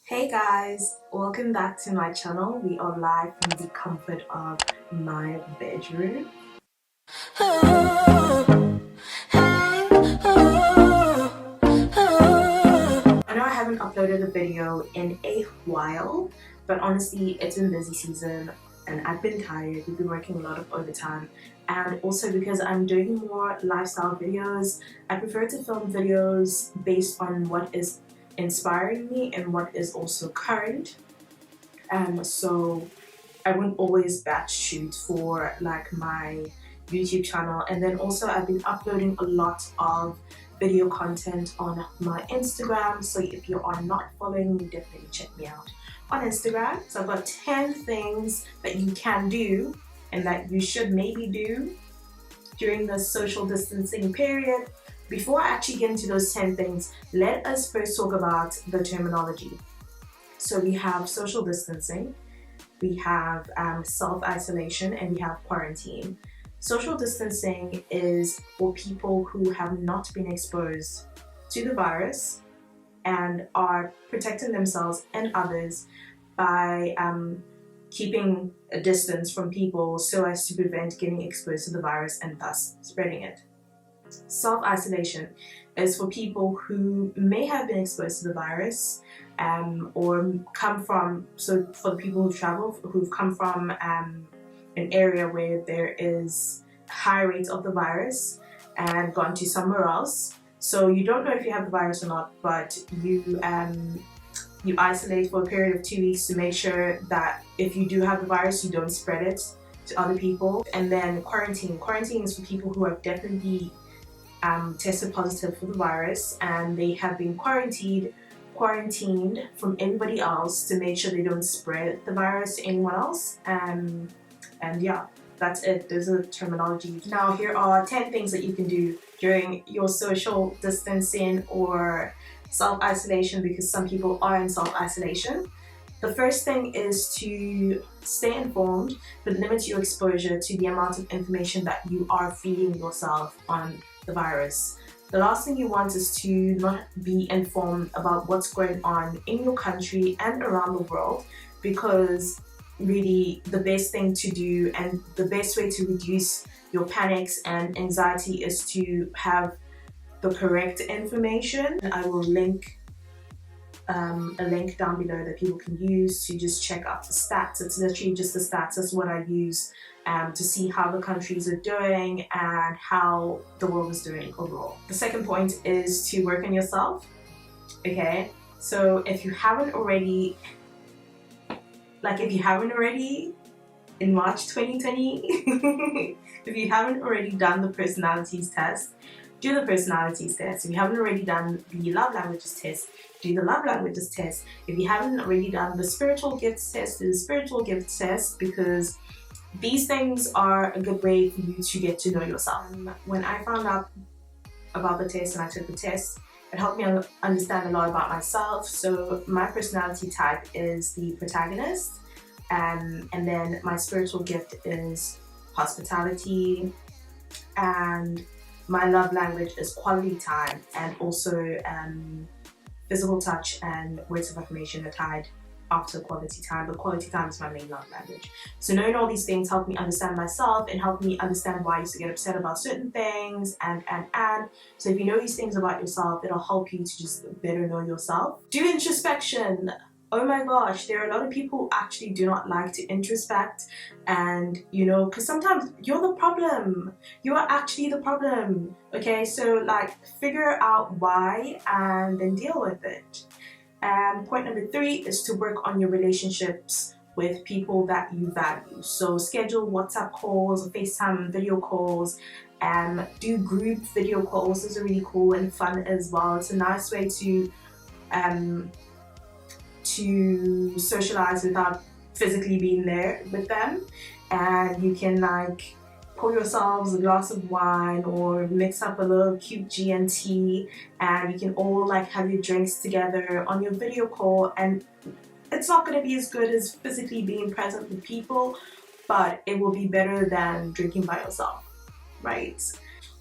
Hey guys, welcome back to my channel. We are live from the comfort of my bedroom. I know I haven't uploaded a video in a while, but honestly it's been busy season and I've been tired. We've been working a lot of overtime, and also because I'm doing more lifestyle videos, I prefer to film videos based on what is inspiring me and what is also current. So I wouldn't always batch shoot for like my YouTube channel, and then also I've been uploading a lot of video content on my Instagram, so if you are not following me, definitely check me out on Instagram. So I've got 10 things that you can do and that you should maybe do during the social distancing period. Before I actually get into those 10 things, let us first talk about the terminology. So we have social distancing, we have self-isolation, and we have quarantine. Social distancing is for people who have not been exposed to the virus and are protecting themselves and others by keeping a distance from people so as to prevent getting exposed to the virus and thus spreading it. Self-isolation is for people who may have been exposed to the virus or come from, so for the people who travel, who've come from an area where there is high rates of the virus and gone to somewhere else. So you don't know if you have the virus or not, but you isolate for a period of 2 weeks to make sure that if you do have the virus, you don't spread it to other people. And then quarantine. Quarantine is for people who have definitely tested positive for the virus and they have been quarantined from everybody else to make sure they don't spread the virus to anyone else. And yeah, that's it. Those are the terminology. Now here are 10 things that you can do during your social distancing or self-isolation, because some people are in self-isolation. The first thing is to stay informed, but limit your exposure to the amount of information that you are feeding yourself on the virus. The last thing you want is to not be informed about what's going on in your country and around the world, because really the best thing to do and the best way to reduce your panics and anxiety is to have the correct information. I will link a link down below that people can use to just check out the stats. It's literally just the stats. That's what I use to see how the countries are doing and how the world is doing overall. The second point is to work on yourself. Okay, so if you haven't already in March 2020, if you haven't already done the personalities test, do the personalities test. If you haven't already done the love languages test, do the love languages test. If you haven't already done the spiritual gifts test, do the spiritual gifts test, because these things are a good way for you to get to know yourself. When I found out about the test and I took the test, it helped me understand a lot about myself. So my personality type is the protagonist, and then my spiritual gift is hospitality, and my love language is quality time, and also physical touch and words of affirmation are tied after quality time, but quality time is my main love language. So knowing all these things helped me understand myself and helped me understand why I used to get upset about certain things and. So if you know these things about yourself, it'll help you to just better know yourself. Do introspection. Oh my gosh, there are a lot of people who actually do not like to introspect, and because sometimes you're the problem. You are actually the problem. Okay, so like figure out why and then deal with it. And point number 3 is to work on your relationships with people that you value. So schedule WhatsApp calls, FaceTime video calls, and do group video calls. Those are really cool and fun as well. It's a nice way to socialize without physically being there with them. And you can like pour yourselves a glass of wine or mix up a little cute G&T, and you can all like have your drinks together on your video call. And it's not going to be as good as physically being present with people, but it will be better than drinking by yourself, right?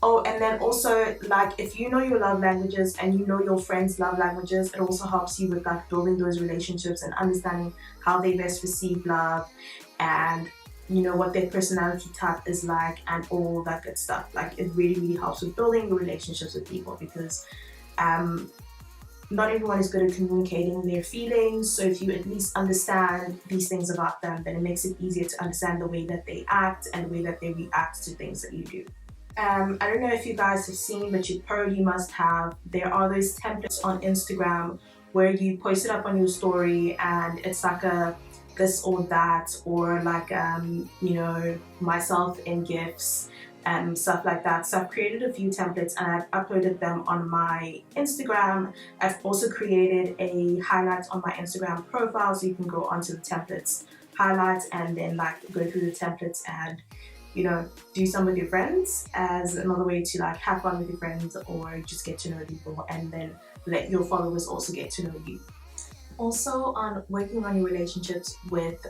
Oh, and then also, like, if you know your love languages and you know your friends' love languages, it also helps you with like building those relationships and understanding how they best receive love, and you know what their personality type is like, and all that good stuff. Like, it really helps with building relationships with people, because not everyone is good at communicating their feelings. So if you at least understand these things about them, then it makes it easier to understand the way that they act and the way that they react to things that you do. I don't know if you guys have seen, but you probably must have. There are those templates on Instagram where you post it up on your story and it's like a this or that, or like you know, myself in gifts and stuff like that. So I've created a few templates and I've uploaded them on my Instagram. I've also created a highlight on my Instagram profile, so you can go onto the templates highlights and then like go through the templates and, you know, do some with your friends as another way to like have fun with your friends, or just get to know people and then let your followers also get to know you. Also, on working on your relationships with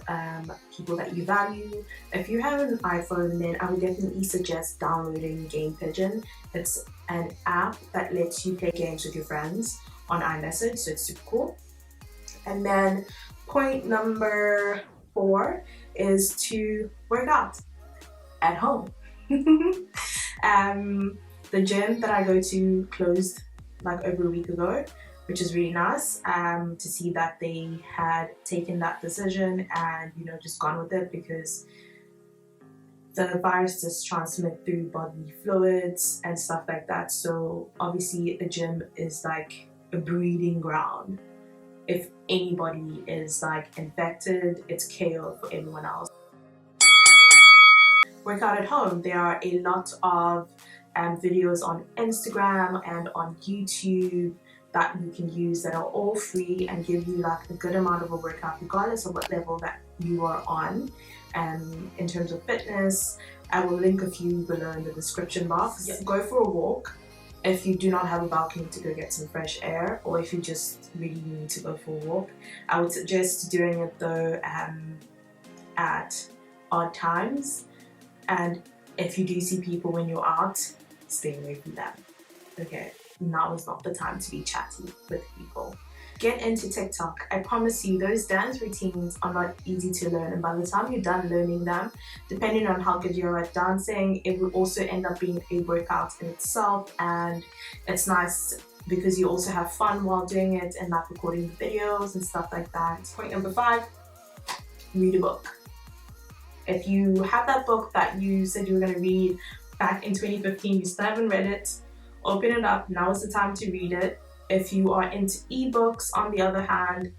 people that you value. If you have an iPhone, then I would definitely suggest downloading Game Pigeon. It's an app that lets you play games with your friends on iMessage, so it's super cool. And then point number 4 is to work out at home. The gym that I go to closed like over a week ago, which is really nice to see that they had taken that decision and, you know, just gone with it, because the virus just transmits through bodily fluids and stuff like that. So obviously the gym is like a breeding ground. If anybody is like infected, it's KO for everyone else. Work out at home. There are a lot of videos on Instagram and on YouTube that you can use that are all free and give you like a good amount of a workout regardless of what level that you are on. In terms of fitness, I will link a few below in the description box. Yeah. Go for a walk if you do not have a balcony to go get some fresh air, or if you just really need to go for a walk. I would suggest doing it though at odd times, and if you do see people when you're out, stay away from them. Okay, now is not the time to be chatty with people. Get into TikTok. I promise you, those dance routines are not easy to learn, and by the time you're done learning them, depending on how good you're at dancing, it will also end up being a workout in itself. And it's nice because you also have fun while doing it and like recording the videos and stuff like that. Point number 5, read a book. If you have that book that you said you were going to read back in 2015, you still haven't read it, open it up. Now is the time to read it. If you are into ebooks, on the other hand,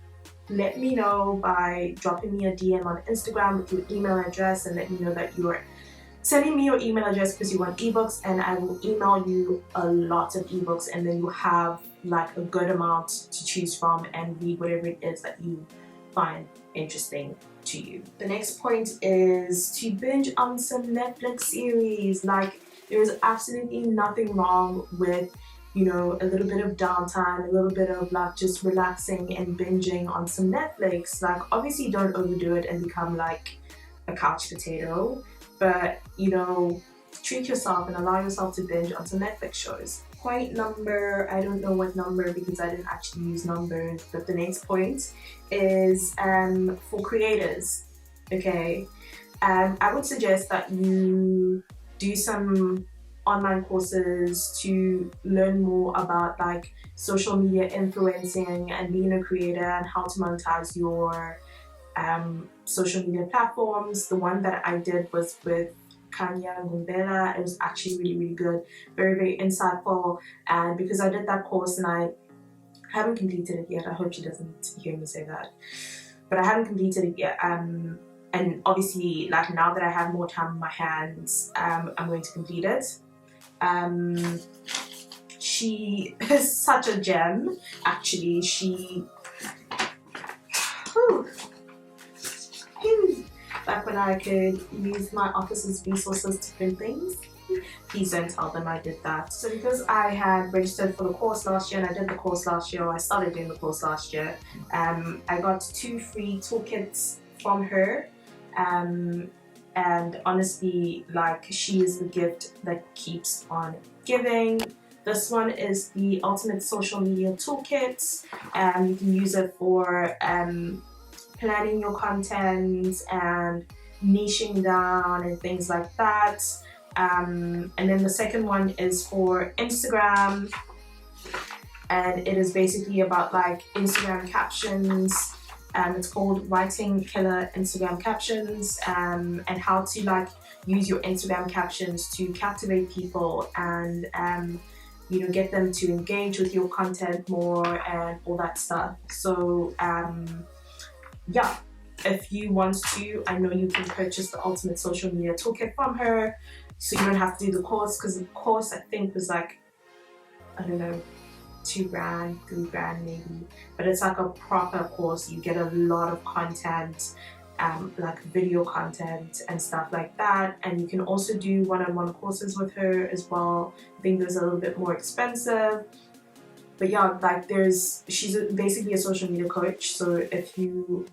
let me know by dropping me a DM on Instagram with your email address, and let me know that you are sending me your email address because you want ebooks, and I will email you a lot of ebooks, and then you have like a good amount to choose from and read whatever it is that you find interesting to you. The next point is to binge on some Netflix series. Like, there is absolutely nothing wrong with, you know, a little bit of downtime, a little bit of like just relaxing and binging on some Netflix. Like, obviously don't overdo it and become like a couch potato, but you know, treat yourself and allow yourself to binge on some Netflix shows. Point number, I don't know what number because I didn't actually use numbers, but the next point is for creators. Okay, I would suggest that you do some online courses to learn more about like social media influencing and being a creator and how to monetize your social media platforms. The one that I did was with Kanya Gumbela. It was actually really good, very insightful, and because I did that course and I haven't completed it yet, I hope she doesn't hear me say that, but I haven't completed it yet, and obviously like now that I have more time on my hands, I'm going to complete it. She is such a gem, actually. Back when I could use my office's resources to print things. Please don't tell them I did that. So because I had registered for the course last year and I did the course last year, or I started doing the course last year, I got 2 free toolkits from her. And and honestly, like, she is the gift that keeps on giving. This one is the Ultimate Social Media Toolkit, and you can use it for planning your content and niching down and things like that. And then the second one is for Instagram, and it is basically about like Instagram captions. It's called Writing Killer Instagram Captions, and how to like use your Instagram captions to captivate people and you know, get them to engage with your content more and all that stuff. So yeah, if you want to, I know you can purchase the Ultimate Social Media Toolkit from her, so you don't have to do the course, because the course I think was like, I don't know, $2 grand, $3 grand maybe, but it's like a proper course. You get a lot of content, like video content and stuff like that, and you can also do one-on-one courses with her as well. I think those are a little bit more expensive, but yeah, like she's basically a social media coach, so if you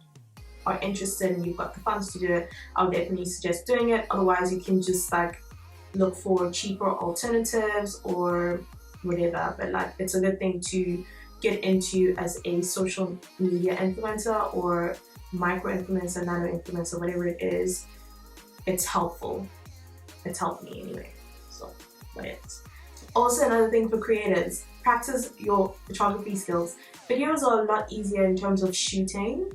are interested and you've got the funds to do it, I would definitely suggest doing it. Otherwise, you can just like look for cheaper alternatives or whatever, but like it's a good thing to get into as a social media influencer or micro influencer, nano influencer, whatever it is. It's helpful. It's helped me anyway, so what else? Also, another thing for creators, practice your photography skills. Videos are a lot easier in terms of shooting.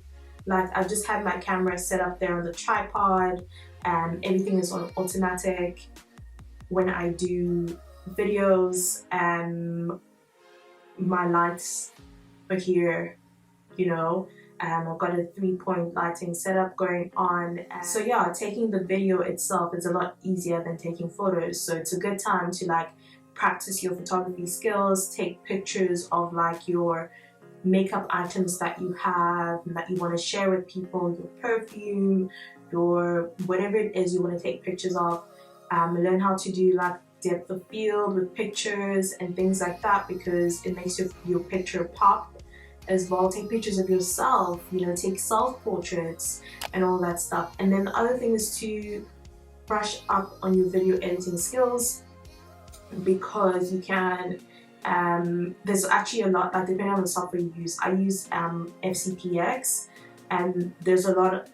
Like, I've just had my camera set up there on the tripod and everything is on automatic. When I do videos, my lights are here, you know, I've got a 3-point lighting setup going on. So yeah, taking the video itself is a lot easier than taking photos. So it's a good time to like practice your photography skills, take pictures of like your makeup items that you have and that you want to share with people, your perfume, your whatever it is you want to take pictures of. Learn how to do like depth of field with pictures and things like that, because it makes your picture pop as well. Take pictures of yourself, you know, take self-portraits and all that stuff. And then the other thing is to brush up on your video editing skills, because you can there's actually a lot, like depending on the software you use. I use FCPX, and there's a lot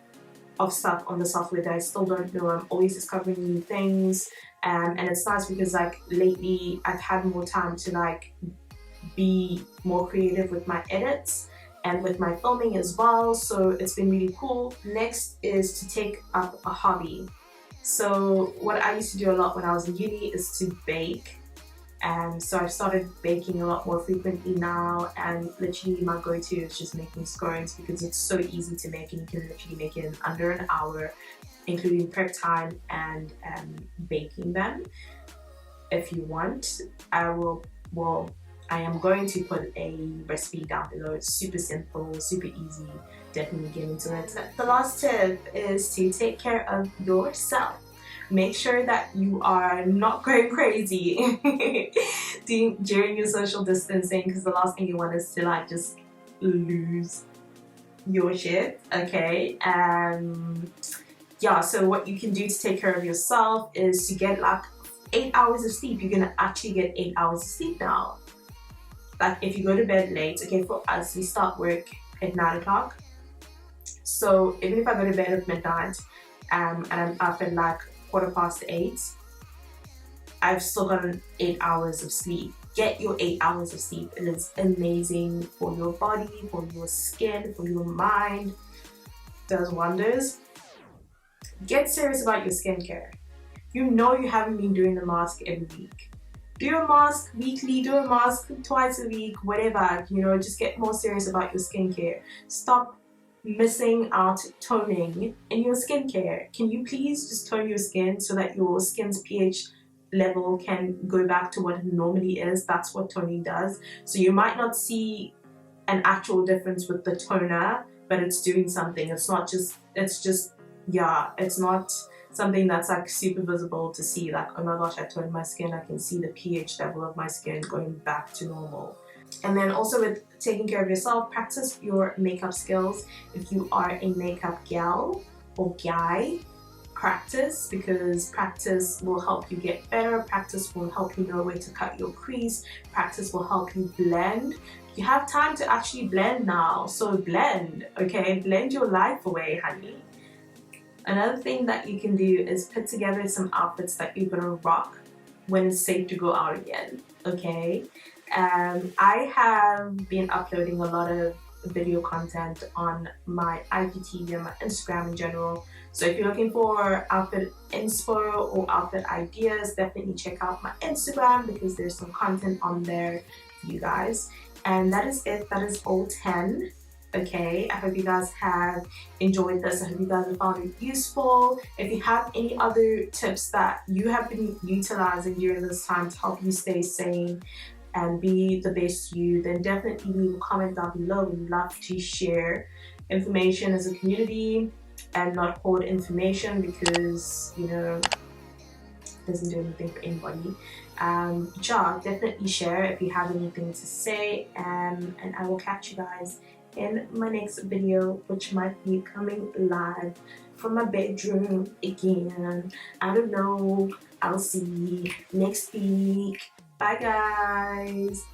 of stuff on the software that I still don't know. I'm always discovering new things, and it's nice because like lately I've had more time to like be more creative with my edits and with my filming as well, so it's been really cool. Next is to take up a hobby. So what I used to do a lot when I was in uni is to bake, and so I've started baking a lot more frequently now, and literally my go-to is just making scones, because it's so easy to make and you can literally make it in under an hour, including prep time and baking them. If you want, I am going to put a recipe down below. It's super simple, super easy. Definitely get into it. The last tip is to take care of yourself. Make sure that you are not going crazy during your social distancing, because the last thing you want is to like just lose your shit, okay? Yeah, so what you can do to take care of yourself is to get like 8 hours of sleep. You're gonna actually get 8 hours of sleep now. Like if you go to bed late, okay, for us, we start work at 9 o'clock. So even if I go to bed at midnight and I'm up at like 8:15, I've still got 8 hours of sleep. Get your 8 hours of sleep. It is amazing for your body, for your skin, for your mind. Does wonders. Get serious about your skincare. You know you haven't been doing the mask every week. Do a mask weekly, do a mask twice a week, whatever, you know, just get more serious about your skincare. Stop missing out toning in your skincare. Can you please just tone your skin so that your skin's pH level can go back to what it normally is? That's what toning does. So you might not see an actual difference with the toner, but it's doing something. It's not just, yeah, it's not something that's like super visible to see, like, oh my gosh, I toned my skin, I can see the pH level of my skin going back to normal. And then also with taking care of yourself, practice your makeup skills. If you are a makeup gal or guy, practice, because practice will help you get better. Practice will help you know where to cut your crease. Practice will help you blend. You have time to actually blend now, so blend, okay? Blend your life away, honey. Another thing that you can do is put together some outfits that you're gonna rock when it's safe to go out again, okay? I have been uploading a lot of video content on my IGTV and my Instagram in general. So if you're looking for outfit inspo or outfit ideas, definitely check out my Instagram because there's some content on there for you guys. And that is it. That is all 10. Okay, I hope you guys have enjoyed this. I hope you guys have found it useful. If you have any other tips that you have been utilizing during this time to help you stay sane and be the best you, then definitely leave a comment down below. We'd love to share information as a community and not hoard information, because, you know, it doesn't do anything for anybody. Yeah, definitely share if you have anything to say, and I will catch you guys in my next video, which might be coming live from my bedroom again. I don't know. I'll see next week. Bye guys.